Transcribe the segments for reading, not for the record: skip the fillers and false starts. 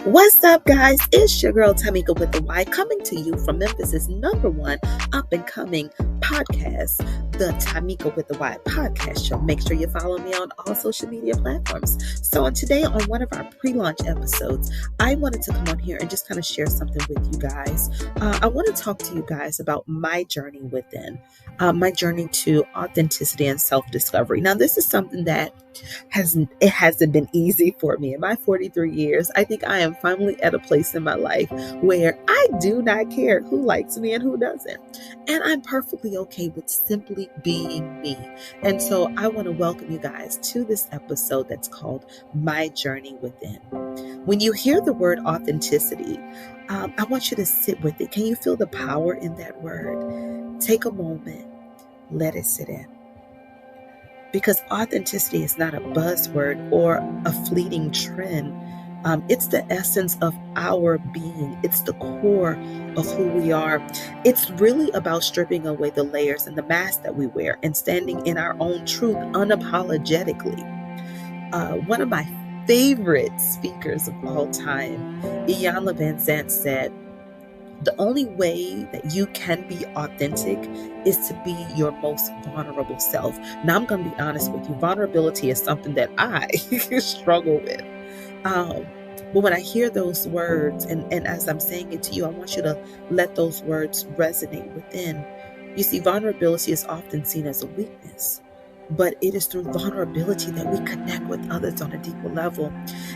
What's up, guys? It's your girl Tamika with the Y, coming to you from Memphis' #1 up and coming podcast, the Tamika with the Y podcast show. Make sure you follow me on all social media platforms. So, today on one of our pre-launch episodes, I wanted to come on here and just kind of share something with you guys. I want to talk to you guys about my journey within, my journey to authenticity and self-discovery. Now, this is something that hasn't been easy for me in my 43 years. I think I am finally at a place in my life where I do not care who likes me and who doesn't. And I'm perfectly okay with simply being me. And so I want to welcome you guys to this episode that's called My Journey Within. When you hear the word authenticity, I want you to sit with it. Can you feel the power in that word? Take a moment, let it sit in. Because authenticity is not a buzzword or a fleeting trend. It's the essence of our being. It's the core of who we are. It's really about stripping away the layers and the mask that we wear and standing in our own truth unapologetically. One of my favorite speakers of all time, Iyanla Van said, the only way that you can be authentic is to be your most vulnerable self. Now, I'm going to be honest with you. Vulnerability is something that I struggle with. But when I hear those words, and as I'm saying it to you, I want you to let those words resonate within. You see, vulnerability is often seen as a weakness, but it is through vulnerability that we connect with others on a deeper level.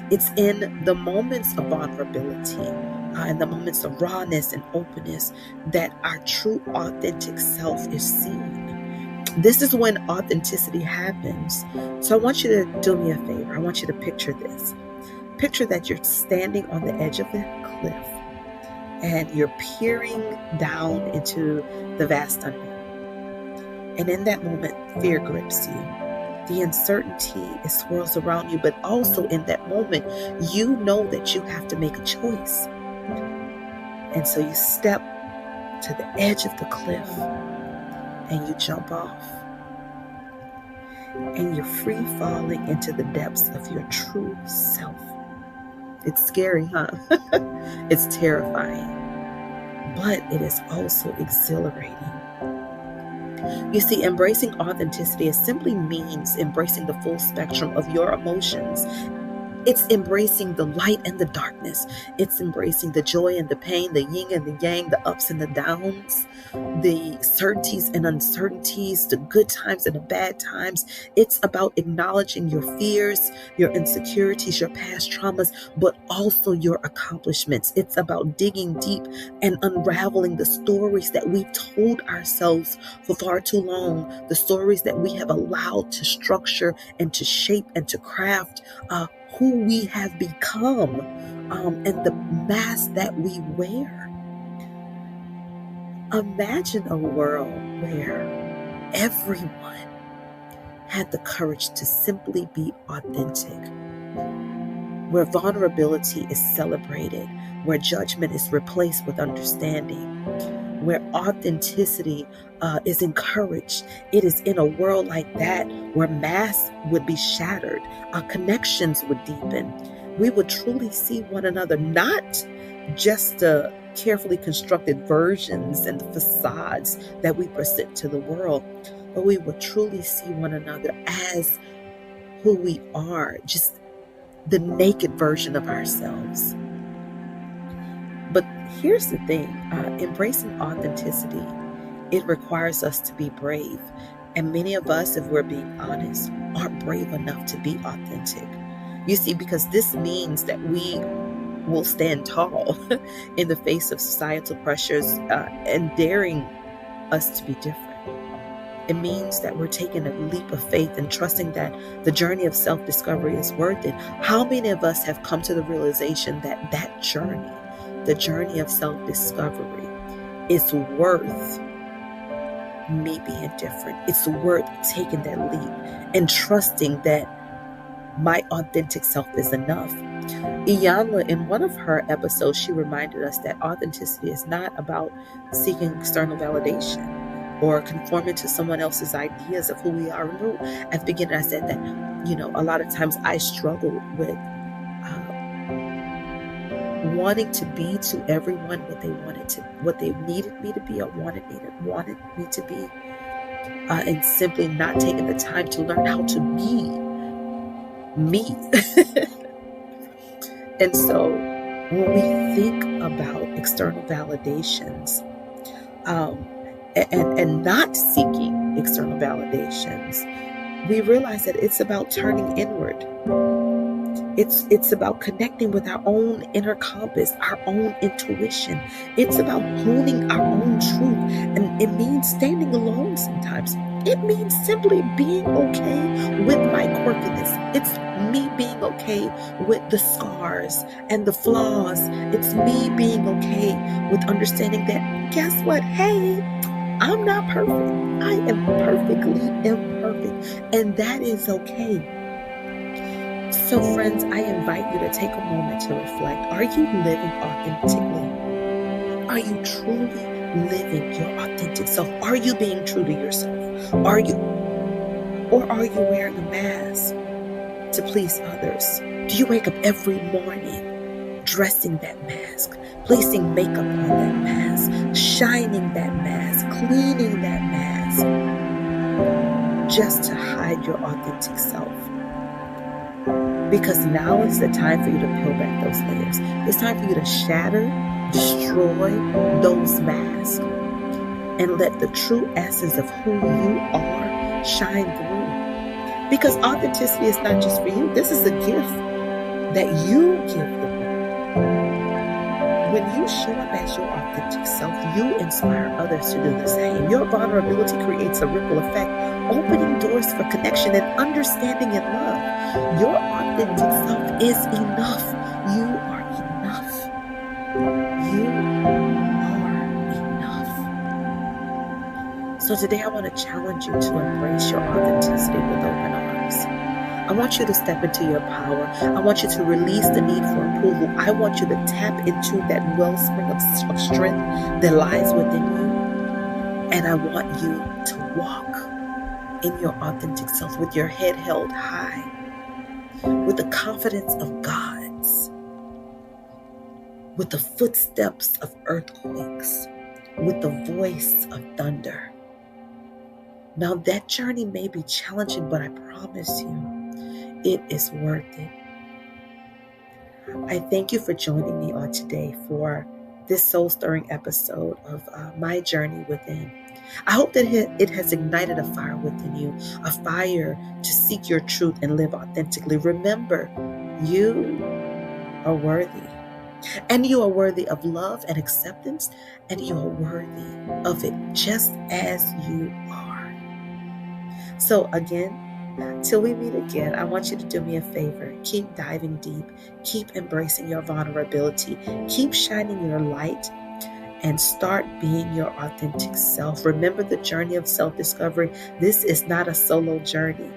It's in the moments of vulnerability, in the moments of rawness and openness, that our true authentic self is seen. This is when authenticity happens. So I want you to do me a favor. I want you to picture this. Picture that you're standing on the edge of a cliff and you're peering down into the vast unknown. And in that moment, fear grips you. The uncertainty, it swirls around you, but also in that moment, you know that you have to make a choice. And so you step to the edge of the cliff and you jump off. And you're free falling into the depths of your true self. It's scary, huh? It's terrifying. But it is also exhilarating. You see, embracing authenticity simply means embracing the full spectrum of your emotions. It's embracing the light and the darkness. It's embracing the joy and the pain, the yin and the yang, the ups and the downs, the certainties and uncertainties, the good times and the bad times. It's about acknowledging your fears, your insecurities, your past traumas, but also your accomplishments. It's about digging deep and unraveling the stories that we've told ourselves for far too long, the stories that we have allowed to structure and to shape and to craft who we have become, and the mask that we wear. Imagine a world where everyone had the courage to simply be authentic, where vulnerability is celebrated, where judgment is replaced with understanding, where authenticity is encouraged. It is in a world like that where masks would be shattered, connections would deepen. We would truly see one another, not just the carefully constructed versions and the facades that we present to the world, but we would truly see one another as who we are, just the naked version of ourselves. But here's the thing, embracing authenticity, it requires us to be brave. And many of us, if we're being honest, aren't brave enough to be authentic. You see, because this means that we will stand tall in the face of societal pressures and daring us to be different. It means that we're taking a leap of faith and trusting that the journey of self-discovery is worth it. How many of us have come to the realization that that journey, the journey of self-discovery, is worth me being different? It's worth taking that leap and trusting that my authentic self is enough. Iyanla, in one of her episodes, she reminded us that authenticity is not about seeking external validation or conforming to someone else's ideas of who we are. Remember, at the beginning, I said that, a lot of times I struggle with wanting to be to everyone what they needed me to be or wanted me to be, and simply not taking the time to learn how to be me. And so when we think about external validations, and not seeking external validations, we realize that it's about turning inward. It's about connecting with our own inner compass, our own intuition. It's about honing our own truth. And it means standing alone sometimes. It means simply being okay with my quirkiness. It's me being okay with the scars and the flaws. It's me being okay with understanding that, guess what? Hey, I'm not perfect. I am perfectly imperfect. And that is okay. So friends, I invite you to take a moment to reflect. Are you living authentically? Are you truly living your authentic self? Are you being true to yourself? Or are you wearing a mask to please others? Do you wake up every morning dressing that mask, placing makeup on that mask, shining that mask, cleaning that mask, just to hide your authentic self? Because now is the time for you to peel back those layers. It's time for you to shatter, destroy those masks, and let the true essence of who you are shine through. Because authenticity is not just for you. This is a gift that you give the world. When you show up as your authentic self, you inspire others to do the same. Your vulnerability creates a ripple effect, opening doors for connection and understanding and love. Your authentic self is enough. You are enough. You are enough. So today I want to challenge you to embrace your authenticity with open arms. I want you to step into your power. I want you to release the need for approval. I want you to tap into that wellspring of strength that lies within you. And I want you to walk in your authentic self with your head held high, with the confidence of gods, with the footsteps of earthquakes, with the voice of thunder. Now that journey may be challenging, but I promise you, it is worth it. I thank you for joining me on today for this soul-stirring episode of my journey within. I hope that it has ignited a fire within you, a fire to seek your truth and live authentically. Remember, you are worthy. And you are worthy of love and acceptance, and you are worthy of it just as you are. So again, till we meet again, I want you to do me a favor. Keep diving deep. Keep embracing your vulnerability. Keep shining your light and start being your authentic self. Remember the journey of self-discovery. This is not a solo journey,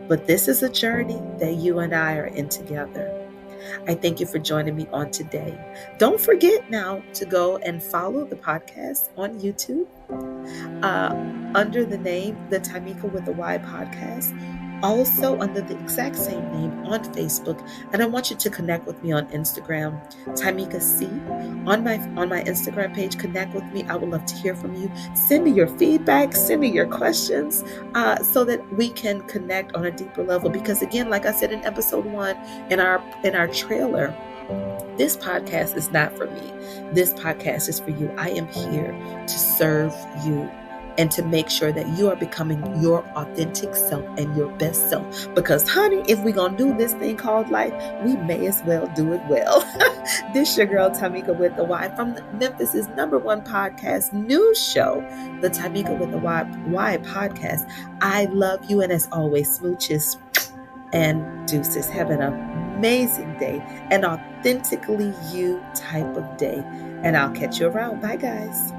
but this is a journey that you and I are in together. I thank you for joining me on today. Don't forget now to go and follow the podcast on YouTube under the name The Tamika with the Y Podcast. Also under the exact same name on Facebook. And I want you to connect with me on Instagram, Tamika C. On my Instagram page, connect with me. I would love to hear from you. Send me your feedback, send me your questions, so that we can connect on a deeper level. Because again, like I said in episode 1, in our trailer, this podcast is not for me. This podcast is for you. I am here to serve you and to make sure that you are becoming your authentic self and your best self. Because honey, if we're going to do this thing called life, we may as well do it well. This your girl Tamika with the Y from Memphis's #1 podcast news show, the Tamika with the Y Podcast. I love you, and as always, smooches and deuces. Have an amazing day, an authentically you type of day, and I'll catch you around. Bye guys.